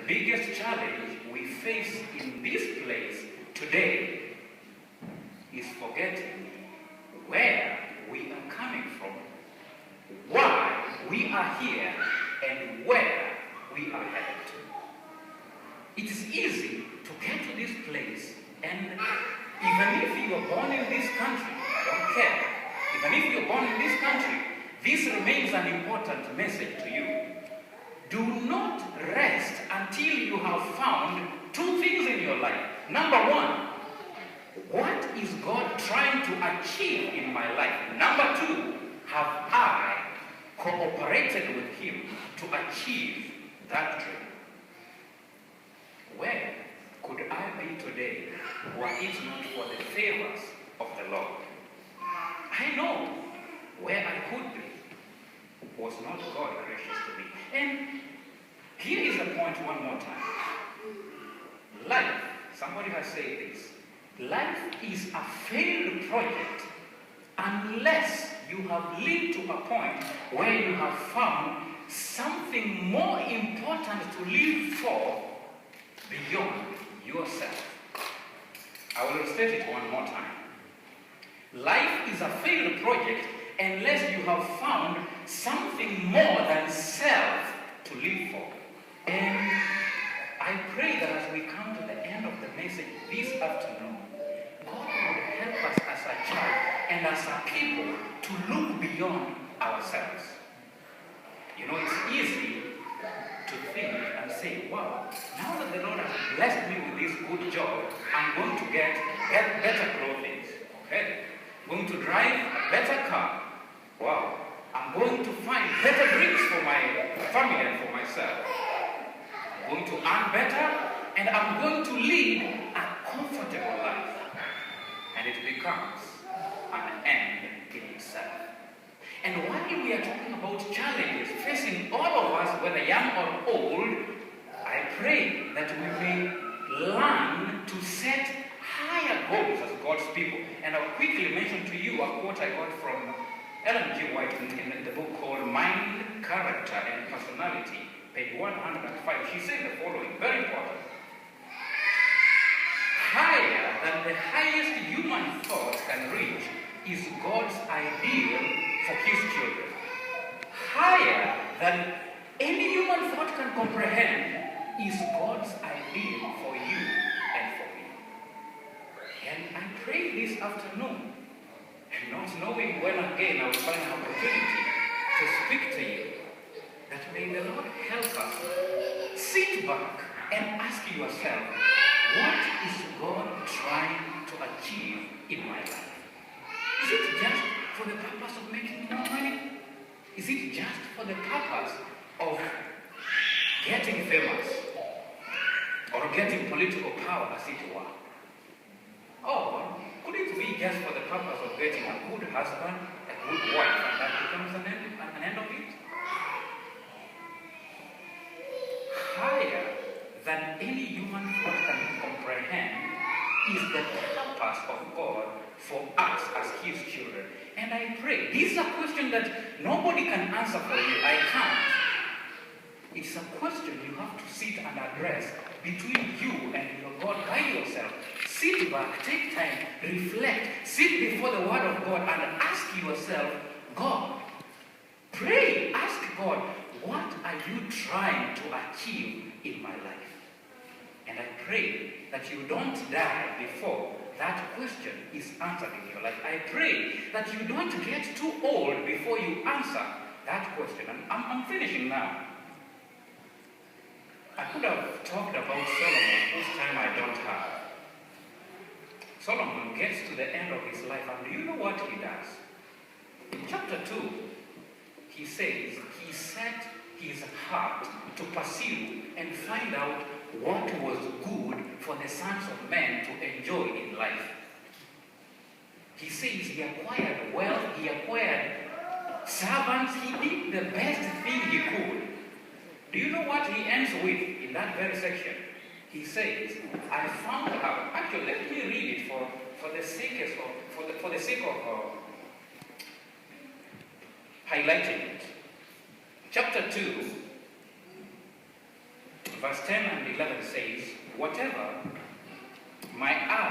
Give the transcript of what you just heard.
biggest challenge we face in this place today is forgetting where we are coming from, why we are here, and where we are headed to. It is easy to get to this place, and even if you are born in this country, I don't care. Even if you are born in this country, this remains an important message to you. Do not rest until you have found two things in your life. Number one, what is God trying to achieve in my life? Number two, have I cooperated with Him to achieve that dream? Where could I be today were it not for the favors of the Lord? I know where I could be was not God gracious to me. And here is the point one more time. Life, somebody has said this, life is a failed project unless you have lived to a point where you have found something more important to live for beyond yourself. I will state it one more time. Life is a failed project unless you have found something more than self to live for. And I pray that as we come to the end of the message this afternoon, God would help us as a church and as a people to look beyond ourselves. You know, it's easy to think and say, wow, now that the Lord has blessed me with this good job, I'm going to get better clothing. Okay? I'm going to drive a better car. Wow. I'm going to find better drinks for my family and for myself. I'm going to earn better, and I'm going to lead a comfortable life. And it becomes an end in itself. And while we are talking about challenges facing all of us, whether young or old, I pray that we may learn to set higher goals as God's people. And I'll quickly mention to you a quote I got from Ellen G. White in the book called Mind, Character, and Personality, page 105. She said the following, very important. Higher than the highest human thought can reach is God's ideal for His children. Higher than any human thought can comprehend is God's ideal for you and for me. And I pray this afternoon, not knowing when again I will find an opportunity to speak to you, that may the Lord help us sit back and ask yourself, what is God trying to achieve in my life? Is it just for the purpose of making more money? Is it just for the purpose of getting famous or getting political power, as it were? Or could it be just for the purpose of getting a good husband, a good wife, and that becomes an end of it? Higher than any human thought can comprehend is the purpose of God for us as His children. And I pray, this is a question that nobody can answer for you. I can't. It's a question you have to sit and address between you and your God by yourself. Sit back, take time, reflect, sit before the Word of God and ask yourself, God, pray, ask God, what are you trying to achieve in my life? And I pray that you don't die before that question is answered in your life. I pray that you don't get too old before you answer that question. And I'm finishing now. I could have talked about Solomon, whose time I don't have. Solomon gets to the end of his life, and do you know what he does? In chapter 2, he says he set his heart to pursue and find out what was good for the sons of men to enjoy in life. He says he acquired wealth, he acquired servants, he did the best thing he could. Do you know what he ends with in that very section? He says, I found out. Actually, let me read it for the sake of highlighting it. Chapter 2, verse 10 and 11 says, whatever my eye